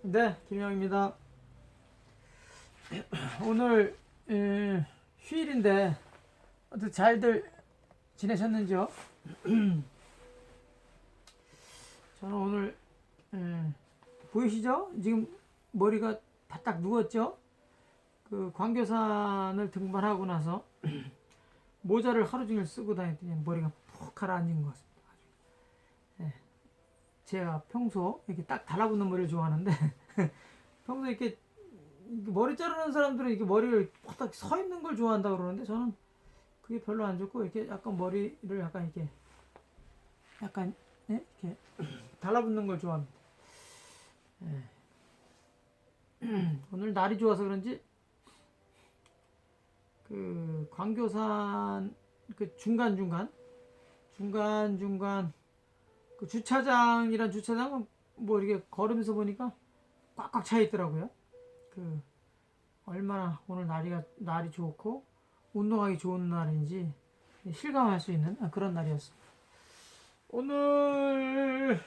네, 김영입니다. 오늘 휴일인데 어떻게 잘들 지내셨는지요? 저는 오늘 보이시죠? 지금 머리가 바짝 누웠죠? 그 광교산을 등반하고 나서 모자를 하루 종일 쓰고 다녔더니 머리가 푹 가라앉은 것 같습니다. 예, 제가 평소 이렇게 딱 달라붙는 머리를 좋아하는데 평소 이렇게 머리 자르는 사람들은 이렇게 머리를 딱 서 있는 걸 좋아한다 그러는데 저는 그게 별로 안 좋고 이렇게 약간 머리를 약간 이렇게 약간 이렇게 달라붙는 걸 좋아합니다. 오늘 날이 좋아서 그런지 그 광교산 그 중간 그 주차장이란 주차장은 뭐 이렇게 걸으면서 보니까 꽉꽉 차 있더라고요. 그 얼마나 오늘 날이 좋고 운동하기 좋은 날인지 실감할 수 있는 그런 날이었습니다. 오늘은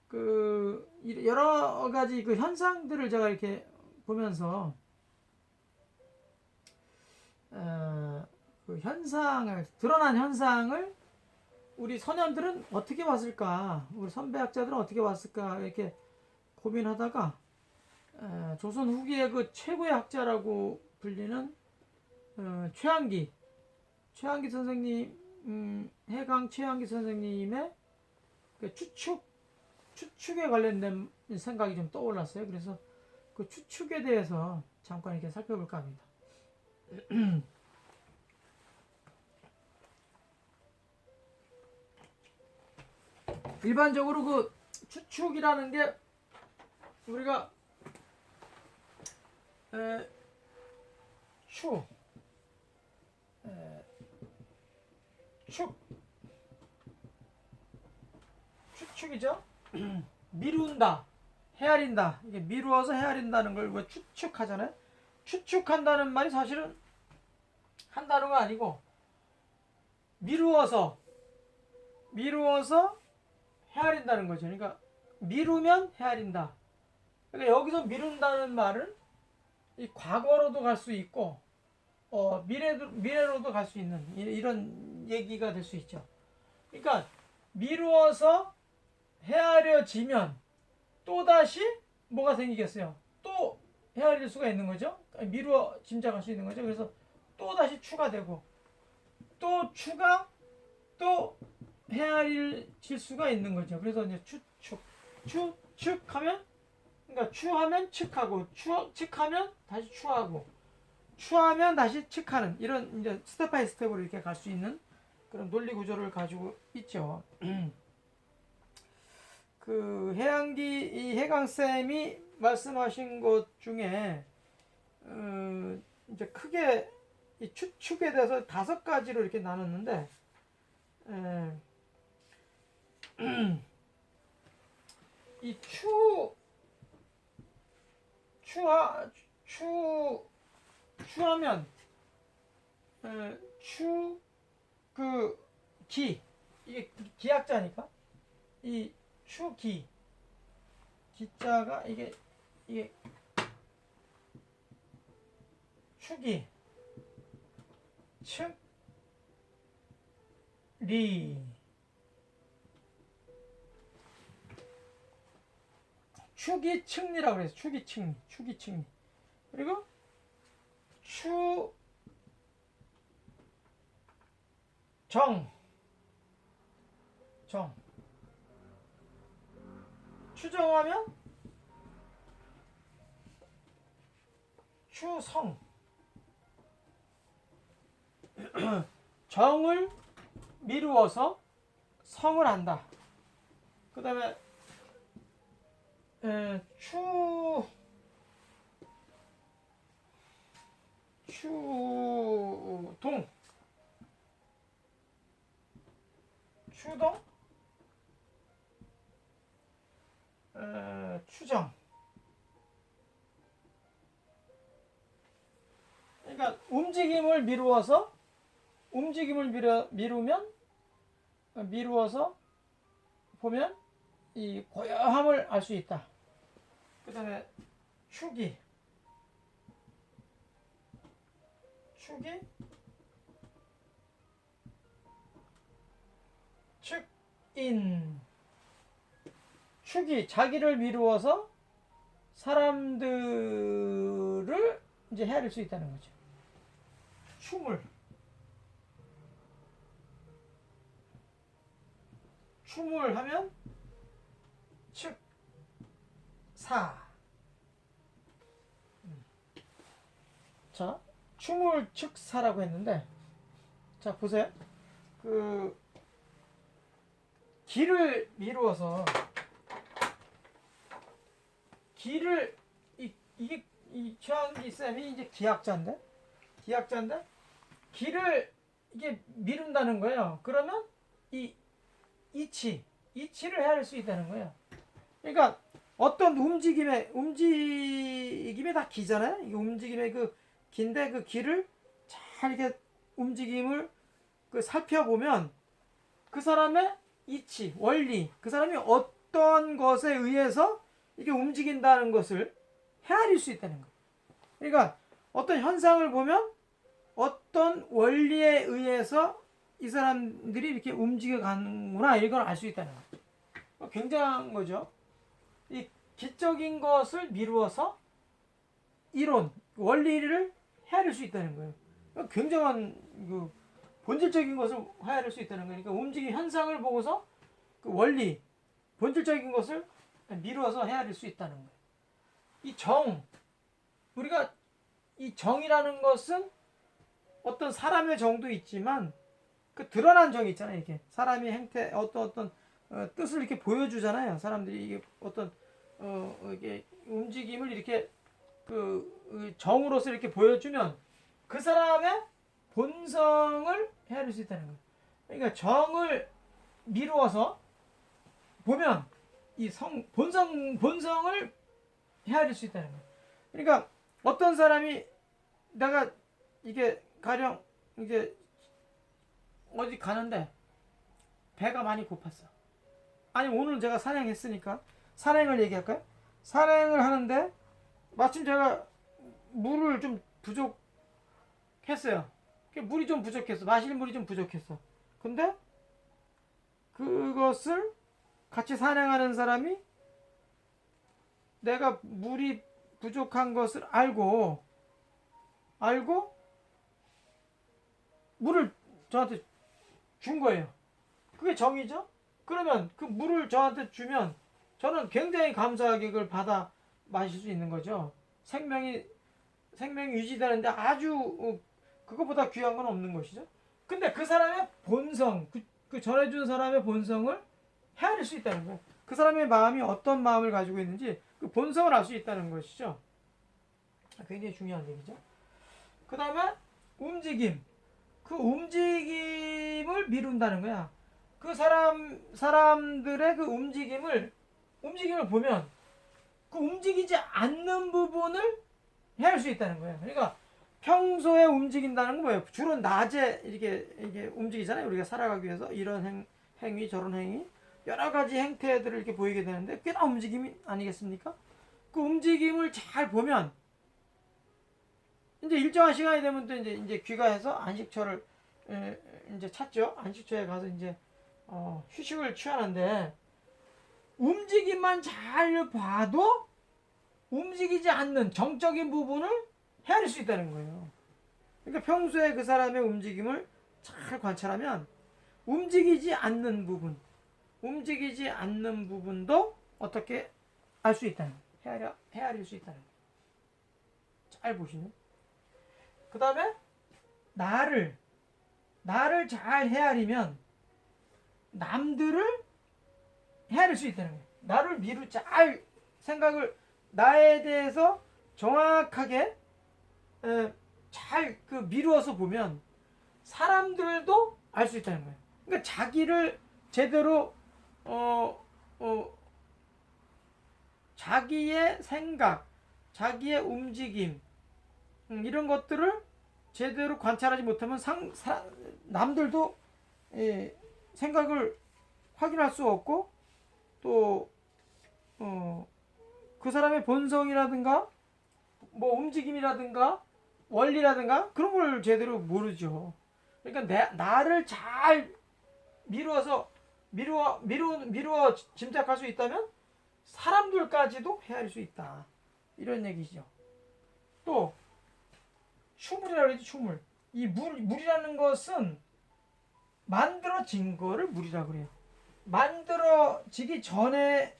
그 여러 가지 그 현상들을 제가 이렇게 보면서 그 현상을 드러난 현상을 우리 선현들은 어떻게 봤을까, 우리 선배학자들은 어떻게 봤을까 이렇게 고민하다가 조선 후기의 그 최고의 학자라고 불리는 최한기 선생님, 해강 최한기 선생님의 그 추측에 관련된 생각이 좀 떠올랐어요. 그래서 그 추측에 대해서 잠깐 이렇게 살펴볼까 합니다. 일반적으로 그 추측이라는 게 우리가 에, 추, 에, 축, 추측이죠. 미룬다, 헤아린다. 이게 미루어서 헤아린다는 걸 왜 추측하잖아요. 추측한다는 말이 사실은 한 단어가 아니고 미루어서 헤아린다는 거죠. 그러니까 미루면 헤아린다. 그러니까 여기서 미룬다는 말은 이 과거로도 갈 수 있고 미래로도 갈 수 있는 이런 얘기가 될 수 있죠. 그러니까 미루어서 헤아려지면 또다시 뭐가 생기겠어요? 또 헤아릴 수가 있는 거죠. 미루어 짐작할 수 있는 거죠. 그래서 또다시 추가 되고 또 추가 또 헤아릴 수가 있는 거죠. 그래서 이제 추측하면 그러니까 추하면 측하고 측하면 다시 추하고 추하면 다시 측하는 이런 이제 스텝 바이 스텝으로 이렇게 갈 수 있는 그런 논리 구조를 가지고 있죠. 그 이 해강 쌤이 말씀하신 것 중에 이제 크게 이 추측에 대해서 5가지로 이렇게 나눴는데 이 추하 추하면 그 이게 기약자니까 이 기자가 이게 축이 측리 축이 측리라고 그래서 축이 측리 그리고 추정 추정하면 추성 정을 미루어서 성을 한다. 그 다음에 추동 추정 그러니까 움직임을 미루어서 보면 이 고요함을 알 수 있다. 그 다음에 축이 축인 축이 자기를 미루어서 사람들을 이제 헤아릴 수 있다는 거죠. 춤을 하면 축사. 자, 춤을 축사라고 했는데, 자 보세요. 그 길을 미루어서 길을 이게 이 최한기 쌤이 이제 기학자인데 길을 이게 미룬다는 거예요. 그러면 이 이치를 헤아릴 수 있다는 거예요. 그러니까 어떤 움직임에 다 기잖아요. 이 움직임의 그 긴데 그 길을 잘 이렇게 움직임을 그 살펴보면 그 사람의 이치, 원리, 그 사람이 어떤 것에 의해서 이게 움직인다는 것을 헤아릴 수 있다는 거예요. 그러니까 어떤 현상을 보면 어떤 원리에 의해서 이 사람들이 이렇게 움직여 가는구나 이걸 알 수 있다는 거예요. 굉장한 거죠. 이 기적인 것을 미루어서 이론, 원리를 헤아릴 수 있다는 거예요. 굉장한 그 본질적인 것을 헤아릴 수 있다는 거니까 움직임 현상을 보고서 그 원리, 본질적인 것을 미루어서 헤아릴 수 있다는 거예요. 이 우리가 이 정이라는 것은 어떤 사람의 정도 있지만 그 드러난 정이 있잖아요. 이렇게 사람이 행태 어떤 뜻을 이렇게 보여주잖아요. 사람들이 이게 어떤 이게 움직임을 이렇게 그 정으로서 이렇게 보여주면 그 사람의 본성을 헤아릴 수 있다는 거예요. 그러니까 정을 미루어서 보면 이 본성을 헤아릴 수 있다는 거예요. 그러니까 어떤 사람이 내가 이게 가령 이제 어디 가는데 배가 많이 고팠어. 아니 오늘 제가 산행했으니까 산행을 얘기할까요? 산행을 하는데 마침 제가 물을 좀 부족했어요. 물이 좀 부족했어. 마실 물이 좀 부족했어. 근데 그것을 같이 산행하는 사람이 내가 물이 부족한 것을 알고 물을 저한테 준 거예요. 그게 정이죠? 그러면 그 물을 저한테 주면 저는 굉장히 감사하게 그걸 받아 마실 수 있는 거죠. 생명이 유지되는데 아주 그것보다 귀한 건 없는 것이죠. 근데 그 사람의 본성, 그 전해준 사람의 본성을 헤아릴 수 있다는 거예요. 그 사람의 마음이 어떤 마음을 가지고 있는지 그 본성을 알 수 있다는 것이죠. 굉장히 중요한 얘기죠. 그 다음에 움직임. 그 움직임을 미룬다는 거야. 그 사람들의 그 움직임을 보면 그 움직이지 않는 부분을 헤아릴 수 있다는 거예요. 그러니까 평소에 움직인다는 건 뭐예요? 주로 낮에 이게 움직이잖아요. 우리가 살아가기 위해서 이런 행위, 저런 행위, 여러 가지 행태들을 이렇게 보이게 되는데 그게 다 움직임이 아니겠습니까? 그 움직임을 잘 보면 이제 일정한 시간이 되면 또 이제 귀가해서 안식처를 이제 찾죠. 안식처에 가서 이제 휴식을 취하는데 움직임만 잘 봐도 움직이지 않는 정적인 부분을 헤아릴 수 있다는 거예요. 그러니까 평소에 그 사람의 움직임을 잘 관찰하면 움직이지 않는 부분도 어떻게 알 수 있다는 거예요. 헤아릴 수 있다는 거예요. 잘 보시면. 그 다음에 나를 잘 헤아리면 남들을 헤아릴 수 있다는 거예요. 나를 잘 생각을 나에 대해서 정확하게 잘 그 미루어서 보면 사람들도 알 수 있다는 거예요. 그러니까 자기를 제대로 자기의 생각, 자기의 움직임 이런 것들을 제대로 관찰하지 못하면 남들도 생각을 확인할 수 없고 또 그 사람의 본성이라든가 뭐 움직임이라든가 원리라든가 그런 걸 제대로 모르죠. 그러니까 나를 잘 미루어 짐작할 수 있다면 사람들까지도 헤아릴 수 있다. 이런 얘기죠. 또 추물이라고 그러지, 추물. 이 물이라는 것은 만들어진 거를 물이라고 그래요. 만들어지기 전에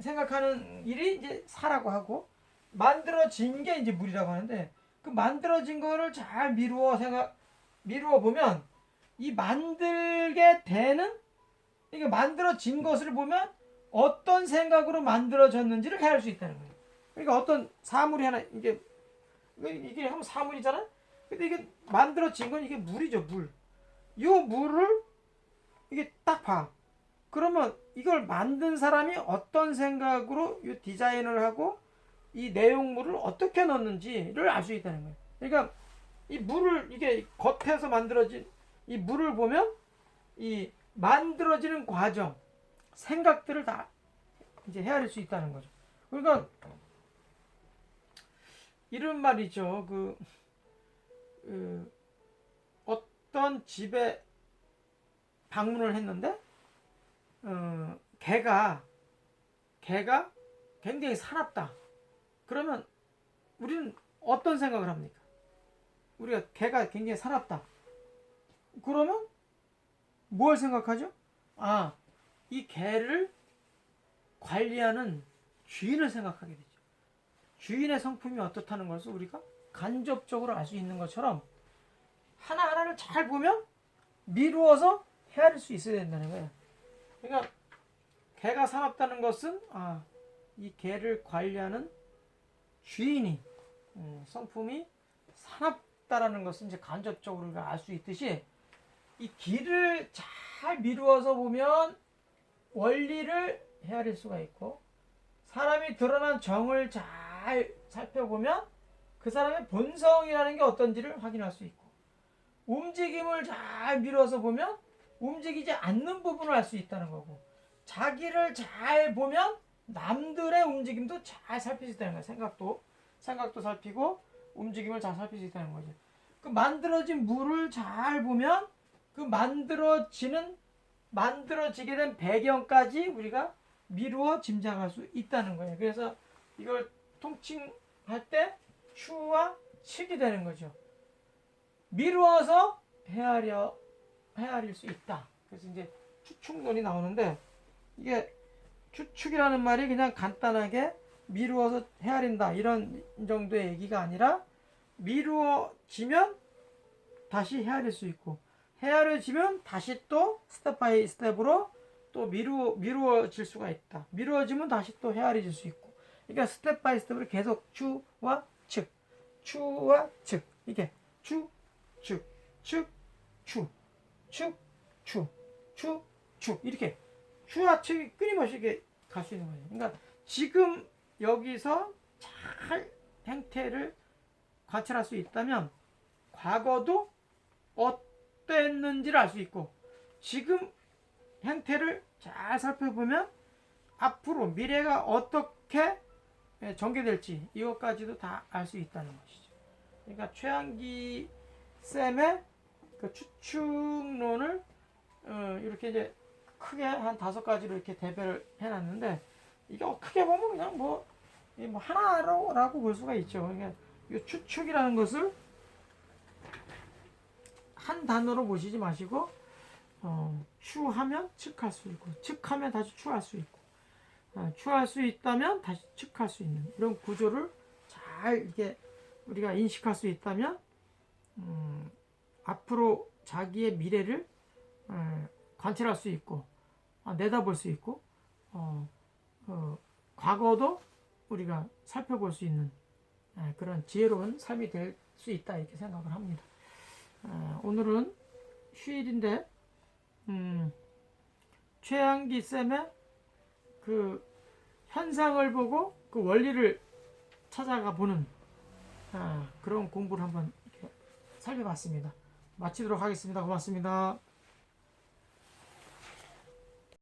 생각하는 일이 이제 사라고 하고, 만들어진 게 이제 물이라고 하는데, 그 만들어진 거를 잘 미루어 보면 이 만들게 되는, 이게 만들어진 것을 보면 어떤 생각으로 만들어졌는지를 헤아릴 수 있다는 거예요. 그러니까 어떤 사물이 하나, 이게 한번 사물이잖아. 근데 이게 만들어진 건 이게 물이죠, 물. 이 물을 이게 딱 봐. 그러면 이걸 만든 사람이 어떤 생각으로 이 디자인을 하고 이 내용물을 어떻게 넣는지를 알 수 있다는 거예요. 그러니까 이 물을, 이게 겉에서 만들어진 이 물을 보면 이 만들어지는 과정, 생각들을 다 이제 헤아릴 수 있다는 거죠. 그러니까 이런 말이죠. 어떤 집에 방문을 했는데 개가 굉장히 사납다. 그러면 우리는 어떤 생각을 합니까? 우리가 개가 굉장히 사납다. 그러면 뭘 생각하죠? 아, 이 개를 관리하는 주인을 생각하게 되죠. 주인의 성품이 어떻다는 것을 우리가 간접적으로 알 수 있는 것처럼 하나하나를 잘 보면 미루어서 헤아릴 수 있어야 된다는 거예요. 그러니까 개가 사납다는 것은 이 개를 관리하는 주인이 성품이 사납다라는 것은 이제 간접적으로 우리가 알 수 있듯이, 이 길을 잘 미루어서 보면 원리를 헤아릴 수가 있고, 사람이 드러난 정을 잘 살펴보면 그 사람의 본성이라는 게 어떤지를 확인할 수 있고, 움직임을 잘 미뤄서 보면 움직이지 않는 부분을 알 수 있다는 거고, 자기를 잘 보면 남들의 움직임도 잘 살필 수 있다는 거예요. 생각도 살피고 움직임을 잘 살필 수 있다는 거죠. 그 만들어진 물을 잘 보면 그 만들어지게 된 배경까지 우리가 미루어 짐작할 수 있다는 거예요. 그래서 이걸 통칭할 때 추와 측이 되는 거죠. 미루어서 헤아릴 수 있다. 그래서 이제 추측론이 나오는데, 이게 추측이라는 말이 그냥 간단하게 미루어서 헤아린다 이런 정도의 얘기가 아니라, 미루어지면 다시 헤아릴 수 있고, 헤아려지면 다시 또 스텝 바이 스텝으로 또 미루어질 수가 있다. 미루어지면 다시 또 헤아려질 수 있고, 그러니까 스텝 바이 스텝으로 계속 추와 측, 추와 측, 이게 추, 축, 축, 추, 축, 추, 축, 추, 이렇게 추와 축이 끊임없이 이렇게 갈 수 있는 거예요. 그러니까 지금 여기서 잘 행태를 관찰할 수 있다면 과거도 어땠는지를 알 수 있고, 지금 행태를 잘 살펴보면 앞으로 미래가 어떻게 전개될지 이것까지도 다 알 수 있다는 것이죠. 그러니까 최한기 쌤의 그 추측론을 이렇게 이제 크게 한 5가지로 이렇게 대별을 해놨는데, 이게 크게 보면 그냥 뭐 하나라고 볼 수가 있죠. 그러니까 이 추측이라는 것을 한 단어로 보시지 마시고, 추하면 측할 수 있고, 측하면 다시 추할 수 있고, 추할 수 있다면 다시 측할 수 있는 이런 구조를 잘 이렇게 우리가 인식할 수 있다면, 앞으로 자기의 미래를 관찰할 수 있고, 내다볼 수 있고, 과거도 우리가 살펴볼 수 있는 그런 지혜로운 삶이 될 수 있다, 이렇게 생각을 합니다. 오늘은 휴일인데 최한기 쌤의 그 현상을 보고 그 원리를 찾아가 보는 그런 공부를 한번 이렇게 살펴봤습니다. 마치도록 하겠습니다. 고맙습니다.